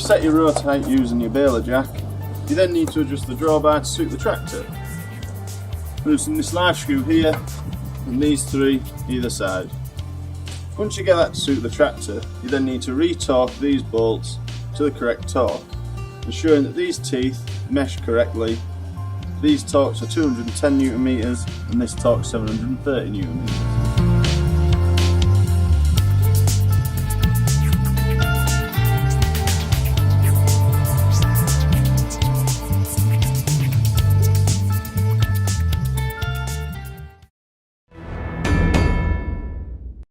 set your rotor height using your baler jack, you then need to adjust the drawbar to suit the tractor. Using this live screw here and these three either side. Once you get that to suit the tractor, you then need to re-torque these bolts to the correct torque, ensuring that these teeth mesh correctly. These torques are 210 Nm and this torque 730 Nm.